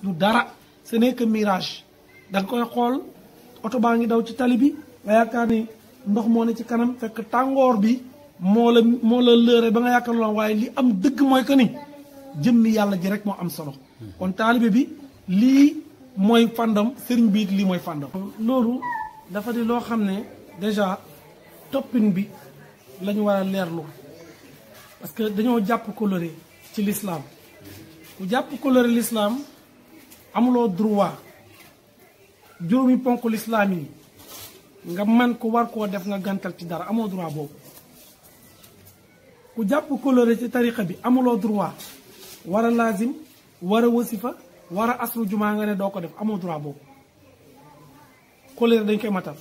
lu dara ce n'est que mirage da nga koy xool oto baa ngi daw ci tali bi nga yaakaar ni ndox moo ne ci kanam fekk tàngoor bi moo la lëre ba nga yaakaar loolu waaye li am dëgg mooy que ni jëmmi yàlla ji rek moo am solo kon taalibe bi lii mooy fàndam sëriñ bi lii mooy fàndam loolu dafa di loo xam ne déjà toppin bi la ñu war a leerlu parce que dañoo jàpp coloré ci l'islam ku jàpp coloré l'islam amuloo droit juróomi ponk l'islam yi nga man ko war koo def nga gàntal ci dara amoo droit boobu ku jàpp coloré ci tariqa bi amuloo droit war a lazim war a wasifa war a asru jumaa nga ne doo ko def amoo droit boobu coloré dañ koy matal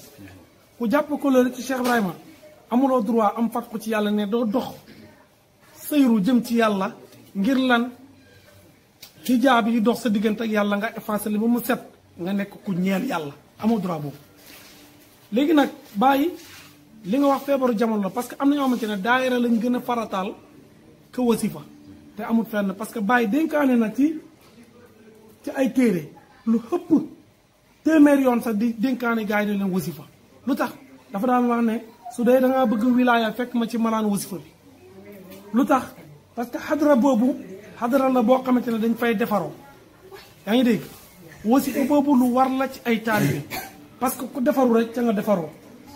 ku jàpp coloré ci Cheikh Ibrahima amuloo droit am fat ko ci yàlla ne doo dox sëyru jëm ci yàlla ngir lan xijaab yi dox sa diggante ak yàlla nga effacé li ba mu set nga nekk ku ñeel yàlla amoo droit boobu léegi nag bàyyi li nga wax feebaru jamono la parce que am na ñoo xamante ne daayira lañ gën a farataal que wasifa te amul fenn parce que bàyyi dénkaane na ci ay téere lu xëpp téeméer yoon sax di dénkaane gars yi ne leen wasifa lu tax dafa daan wax ne su dee da ngaa bëgg wilaaya fekk ma ci malaan wasifa bi lu tax parce que xadara boobu xadara la boo xamante ne dañ fay defaroo yaa ngi dégg wasifa boobu lu war la ci ay taalibe parce que ku defaru rek ca nga defaroo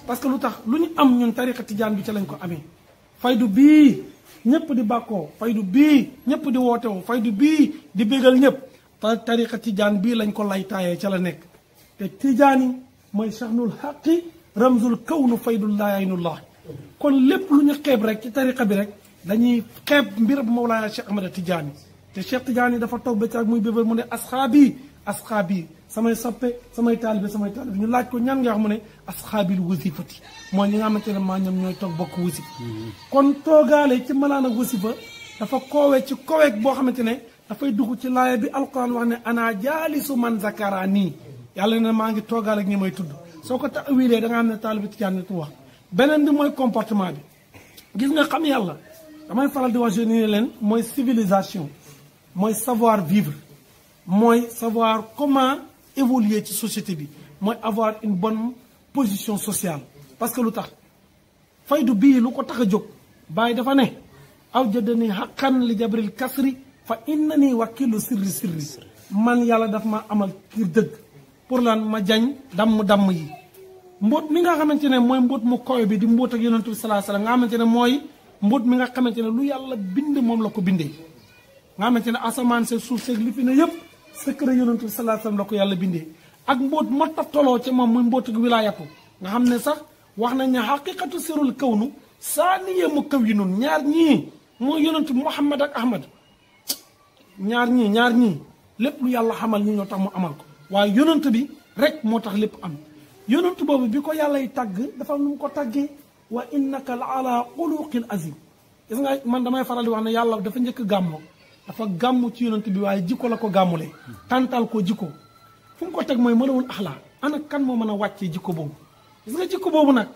parce que lu tax lu ñu am ñun tariqa tijaan bi ca lañ ko amee faydu bii ñëpp di bàkkoo faydu bii ñëpp di wootewoo faydu bii di bégal ñëpp tariqa tijaan bii lañ ko lay taayee ca la nekk te tijaan yi mooy saxnul xaqi ramzul kawnu faydullahi aynullah kon lépp lu ñu xeeb rek ci tariqa bi rek dañuy xeeb mbir Mawlaaya Cheikh Ahmada Tidiane te Cheikh Tidiane dafa toog ba ca muy bébé mu ne asxaabi samay soppe samay taalibe ñu laaj ko ñan nga wax mu ne asxaabil wasifati mooy ñi nga xamante ne maa ñoom ñooy toog bokk wasif kon toogaale ci malaan ak wasifa dafa koowee ci koweeg boo xamante ne dafay dugg ci laaya bi alquran wax ne ana jaalisu man zakara nii yàlla ne maa ngi toogaale ak ñi may tudd soo ko tawilee da nga xam ne taalibe Tidiane tu wax beneen bi mooy comportement bi gis nga xam yàlla damay faral di wax je ne leen mooy civilisation mooy savoir vivre mooy savoir comment évoluer ci société bi mooy avoir une bonne position sociale parce que lu tax faydu bii lu ko tax a jóg bàyyi dafa ne aw jëddani xaqan li jabril kasri fa innani wakilu sirri man yàlla daf ma amal ngir dëgg pour lan ma jañ damm yi mbóot mi nga xamante ne mooy mbóot mu koy bi di mbóot ak yonentu bi salaa salaam nga xamante ne mooy mbóot mi nga xamante ne lu yàlla bind moom la ko bindee nga xamante ne asamaan se suuf seeg li fi ne yëpp secret yonentu bi salaa salaam la ko yàlla bindee ak mbóot ma taftaloo ci moom muy mbóot ak wilaayatu nga xam ne sax wax nañ ne xaqiqatu sirul kawnu saa niye mu kaw yi noonu ñaar ñii mooy yonentu Muhammad ak Ahmad ñaar ñii lépp lu yàlla xamal ñi ñoo tax mu amal ko waaye yonent bi rek moo tax lépp am yonent boobu bi ko yàlla yi tàgg dafa am nu mu ko tàggee wa innaka la ala xuluqin azim gis nga man damay faral di wax ne yàlla dafa njëkk gàmmoo dafa gàmmu ci yonent bi waaye jikko la ko gàmmulee tàntal ko jikko fu mu ko teg mooy mënawul axlaa ana kan moo mën a wàccee jikko boobu gis nga jikko boobu nag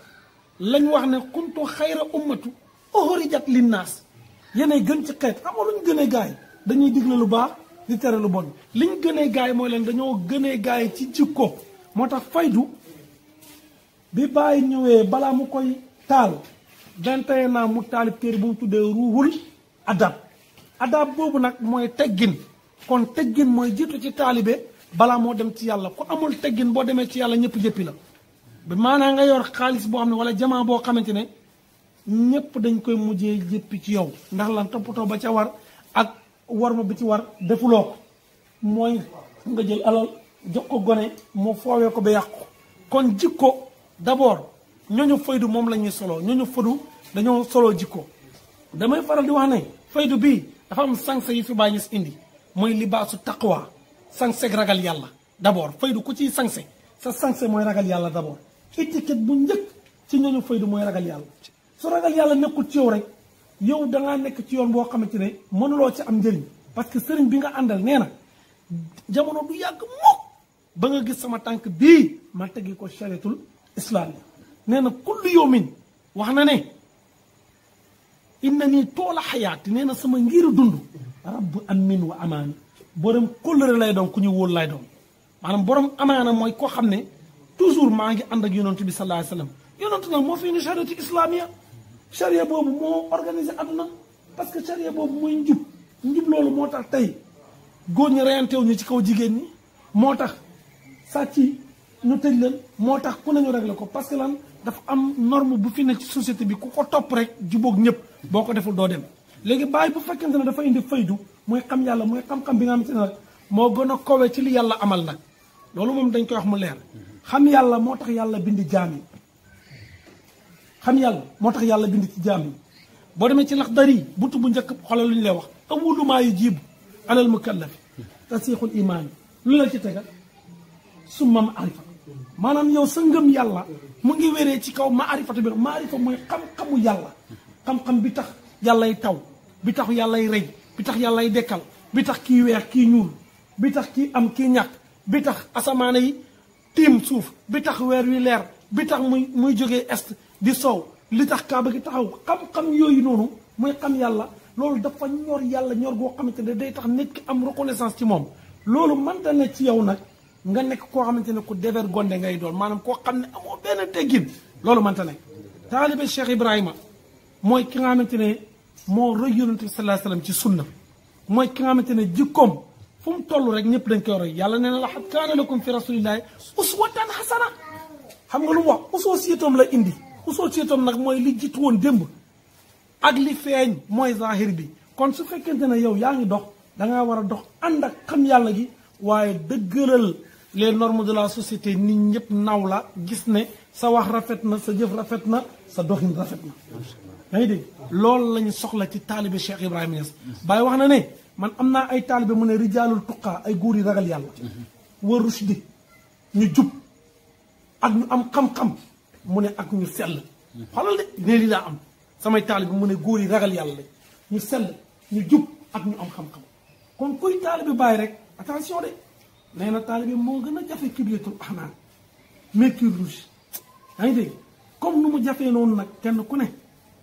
lañ wax ne kuntu xayra ummatu uxrijat linnaas yéenay gën ci xeet amoo luñ gënee gaay dañuy digle lu baax di tere lu bon liñ gënee gaay mooy leen dañoo gënee gaay ci jikko moo tax faydu bi bàyyi ñëwee balaa mu koy taal 21 ans mu taalib téere bu mu tuddee ruuhul adab boobu nag mooy teggin kon teggin mooy jiitu ci taalibe balaa moo dem ci yàlla ku amul teggin boo demee ci yàlla ñëpp jëppi la ba maanaa nga yor xaalis boo xam ne wala jamaa boo xamante ne ñëpp dañ koy mujjee jëppi ci yow ndax lan toppatoo ba ca war ak war ma bi ci war defuloo ko mooy nga jël alal jox ko gone mu foowee ko ba yàqu kon jikko d'abord ñooñu faydu moom la ñuy solo ñooñu faydu dañoo solo jikko damay faral di wax ne faydu bii dafa am sanse yi fi bàyyi indi mooy libaasu taqwa sanse ragal yàlla d'abord faydu ku ciy sanse sa sanse mooy ragal yàlla d'abord étiquette bu njëkk ci ñooñu faydu mooy ragal yàlla su ragal yàlla nekkul ci yow rek yow dangaa nekk ci yoon boo xamante ne mënuloo ci am njëriñ parce que sëriñ bi nga àndal nee na jamono du yàgg mukk ba nga gis sama tànk bii ma tegi ko chariatul islam yi nee na kullu yawmin wax na ne inna nii toola xayaati nee na sama ngiru dund rabbu amin wa amaani borom kóllëre lay doon ku ñu wóol lay doon maanaam borom amaana mooy koo xam ne toujours maa ngi ànd ak yonent bi sallallahu alayhi wasallam yonent nag moo fi indi chariatu islamia charia boobu moo organisé aduna parce que charia boobu mooy njub loolu moo tax tey góor ñi reyanteew ñu ci kaw jigéen ñi moo tax sàcc ñu tëj leen moo tax ku nañu réglé ko parce que lan dafa am norme bu fi ne ci société bi ku ko topp rek jubóog ñëpp boo ko deful doo dem léegi bàyyi bu fekkente ne dafa indi faydu mooy xam yàlla mooy xam-xam bi nga xamante ne nag moo gën a kowe ci li yàlla amal nag loolu moom dañ koy wax mu leer xam yàlla moo tax yàlla bind jaam yi xam yàlla moo tax yàlla bind ci jaam yi boo demee ci Laxdari buntu bu njëkk xoolal lu ñu lay wax awwalu maa yujibu alal mukallafi tasixul imaan lu la ci tegal summa maarifa maanaam yow sa ngëm yàlla mu ngi wéree ci kaw maarifatu bi maarifa mooy xam-xamu yàlla xam-xam bi tax yàllay taw bi tax yàllay rey bi tax yàllay dekkal bi tax kii weex kii ñuul bi tax kii am kii ñàkk bi tax asamaana yi tiim suuf bi tax weer wi leer bi tax muy jógee est di sow li tax kaaba gi taxaw xam-xam yooyu noonu muy xam yàlla loolu dafa ñor yàlla ñor goo xamante ne day tax nit ki am reconnaissance ci moom loolu mënta ne ci yow nag nga nekk koo xamante ne ku dever gonde ngay doon maanaam koo xam ne amoo benn teggin loolu mënta nekk taalibe Cheikh Ibrahima mooy ki nga xamante ne moo roy yonent bi sallallahu alayhi wasallam ci sunna mooy ki nga xamante ne jikkoom fu mu toll rek ñëpp dañ koy roy yàlla nee na laqad kaana lakum fi rasulillahi uswatan hasana xam nga lu mu wax usoo siitoom la indi usoo siitoom nag mooy li jiitu woon démb ak li feeñ mooy zahir bi kon su fekkente ne yow yaa ngi dox dangaa war a dox ànd ak xam yàlla gi waaye dëggalal les normes de la société nit ñëpp naw la gis ne sa wax rafet na sa jëf rafet na sa doxin rafet na yaa ngi dégg loolu lañu soxla ci taalibe Cheikh Ibrahima Niass Baye wax na ne man am naa ay taalibe mu ne rijaalul tuqaa ay góor yi ragal yàlla wa rushdi ñu jub ak ñu am xam-xam mu ne ak ñu sell xoolal de ne li laa am samay taalibe mu ne góor yi ragal yàlla la ñu sell ñu jub ak ñu am xam-xam kon kuy taalibe Baye rek attention de nee na taalibe moo gën a jafe kibriyatul ahmar mercure rouge yaa ngi dégg comme nu mu jafee noonu nag kenn ku ne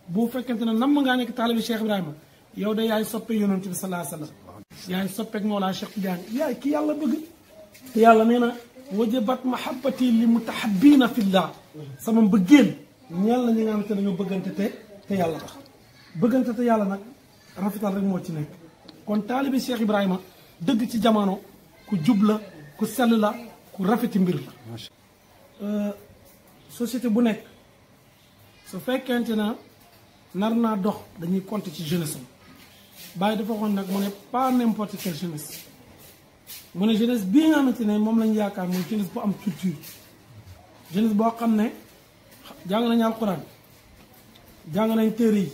bu fekkente ne nam ngaa nekk taalibe Cheikh Ibrahima yow de yaay soppe yonent bi sallallahu alayhi wasallam yaay soppeek Mawlaa Cheikh Tidiane yaay ki yàlla bëgg te yàlla nee na wajabat mahabbati li mutahabbina fillah sama mbëggeel ñeel na ñi nga xamante ne ñoo bëggante te yàlla tax bëggante te yàlla nag rafetal rek moo ci nekk kon taalibe Cheikh Ibrahima dëgg ci jamono ku jub la ku sell la ku rafeti mbir la société bu nekk su fekkente na nar naa dox dañuy compter ci jeunesse am Baye dafa waxoon nag mu ne pas n'importe quelle jeunesse mu ne jeunesse bii nga xamante ne moom lañu yaakaar mooy jeunesse bu am culture jeunesse boo xam ne jàng nañu alxuraan jàng nañ téere yi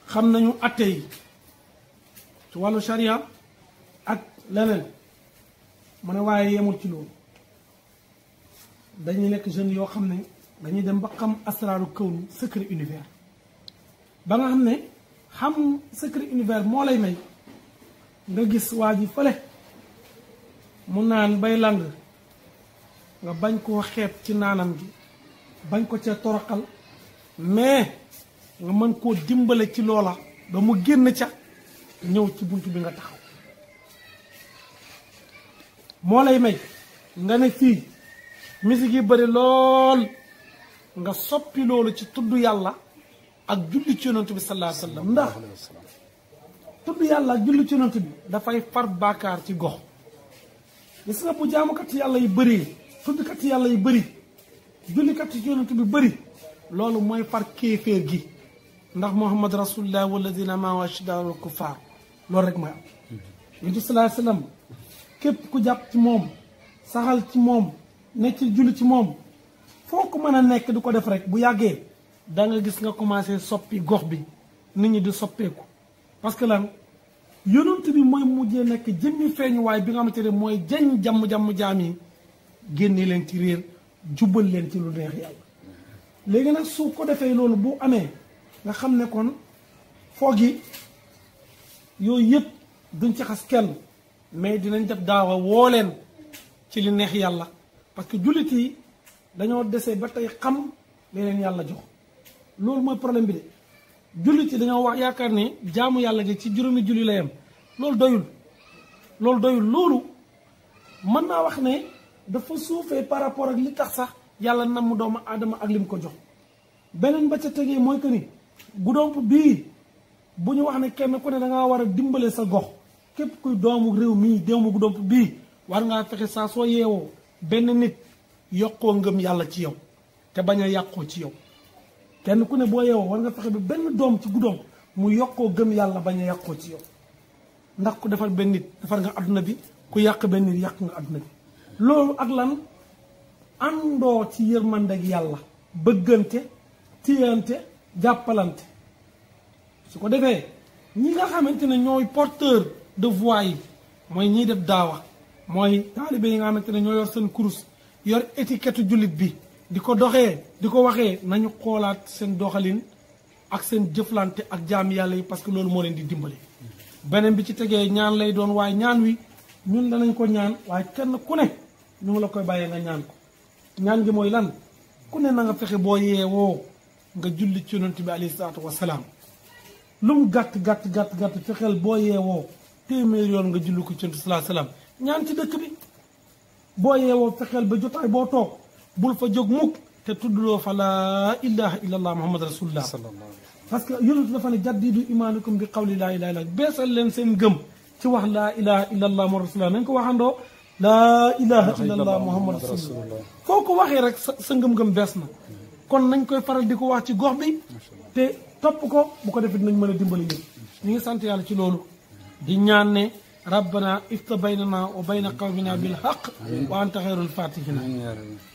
xam nañu atte yi ci wàllu charia ak leneen mu ne waaye yemul ci loolu dañuy nekk jeunes yoo xam ne dañuy dem ba xam asraaru kawnu secret univers ba nga xam ne xam secret univers moo lay may nga gis waa ji fële mu naan bay lang nga bañ koo xeeb ci naanam gi bañ ko ca toroxal mais nga mën koo dimbale ci loola ba mu génn ca ñëw ci bunt bi nga taxaw moo lay may nga ne fii musique yi bëri lool nga soppi loolu ci tudd yàlla ak julli ci yonent bi sallallahu alayhi wasallam ndax tudd yàlla ak julli ci yonent bi dafay far baakaar ci gox gis nga bu jaamukat yàlla yi bëri tuddkat yàlla yi bëri jullikat ci yonent bi bëri loolu mooy far kéeféer gi ndax muhammad rasulullah walladina maa ashiddaa'u kuffar loolu rek mooy am yonent bi sallallahu alayhi wasallam képp ku jàpp ci moom saxal ci moom nekk ci julli ci moom foo ko mën a nekk di ko def rek bu yàggee da nga gis nga commencé soppi gox bi nit ñi di soppeeku parce que lan yonent bi mooy mujjee nekk jëmmi feeñuwaay bi nga xamante ne mooy jañ jàmm jaam yi génne leen ci réer jubal leen ci lu neex yàlla léegi nag su ko defee loolu bu amee nga xam ne kon foog yi yooyu yëpp duñ ci xas kenn mais dinañ def daawa woo leen ci li neex yàlla parce que jullit yi dañoo dese ba tey xam leneen yàlla jox loolu mooy problème bi de jullit yi dañoo wax yaakaar ne jaamu yàlla gi ci juróomi julli la yem loolu doyul loolu doyul loolu mën naa wax ne dafa suufee par rapport ak li tax sax yàlla namm doomu aadama ak lim ko jox beneen ba ca tegee mooy que ni Goudomp bii bu ñu wax ne kenn ku ne da ngaa war a dimbale sa gox képp kuy doomu réew mii doomu Goudomp bii war ngaa fexe saa soo yeewoo benn nit yokkoo ngëm yàlla ci yow te bañ a yàqoo ci yow kenn ku ne boo yeewoo war nga fexe ba benn doom ci Goudomp mu yokkoo gëm yàlla bañ a yàqoo ci yow ndax ku defar benn nit defar nga adduna bi ku yàq benn nit yàq nga adduna bi loolu ak lan àndoo ci yërmande ak yàlla bëggante tiyante jàppalante su ko defee ñi nga xamante ne ñooy porteur de voix yi mooy ñiy def daawa mooy taalibe yi nga xamante ne ñoo yor seen kurus yor étiquette jullit bi di ko doxee di ko waxee nañu xoolaat seen doxalin ak seen jëflante ak jaam yàlla yi parce que loolu moo leen di dimbale beneen bi ci tegee ñaan lay doon waaye ñaan wi ñun danañ ko ñaan waaye kenn ku ne ñu ngi la koy bàyyee nga ñaan ko ñaan gi mooy lan ku ne na nga fexe boo yeewoo nga julli ci yonent bi alayhi salaatu wasalaam lu mu gàtt gàtt gàtt gàtt fexeel boo yeewoo téeméer yoon nga julli ko ci yonent salaa salaam ñaan ci dëkk bi boo yeewoo fexeel ba jotaay boo toog bul fa jóg mukk te tuddloo fa laa ilaha illa allah muhammad rasulullah parce que yonent dafa ne jaddidu imaanikum bi qawli laa ilaha illa beesal leen seen gëm ci wax laa ilaha illa allah muhammad rasulullah nañ ko waxandoo laa ilaha illa allah muhammad rasulullah foo ko waxee rek sa ngëm-ngëm bees na kon nañ koy faral di ko wax ci gox bi te topp ko bu ko defee dinañ mën a dimbali ñëpp ñu ngi sant yàlla ci loolu di ñaan ne rabbana ifta baynana wa bayna qawmina bil haqq wa anta xayrul fatihina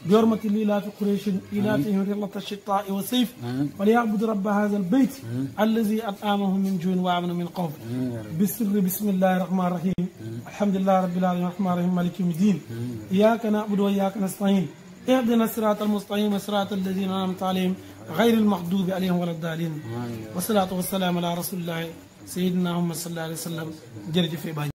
bi hormati liilaafi qurayshin ilaatihim rilata shitaa'i wa sayf falyabudu rabba hadha albayt allazi at'amahum min juin wa amana min xawf bisirri bismillahi rahmani rahim alhamdulillahi rabbil alamin rahmani rahim maliki yawmi din iyyaka na'budu wa iyyaka nasta'in اهدنا الصراط المستقيم صراط الذين انعمت عليهم غير المغضوب عليهم ولا الضالين والصلاه والسلام على رسول الله سيدنا محمد صلى الله عليه وسلم jërëjëf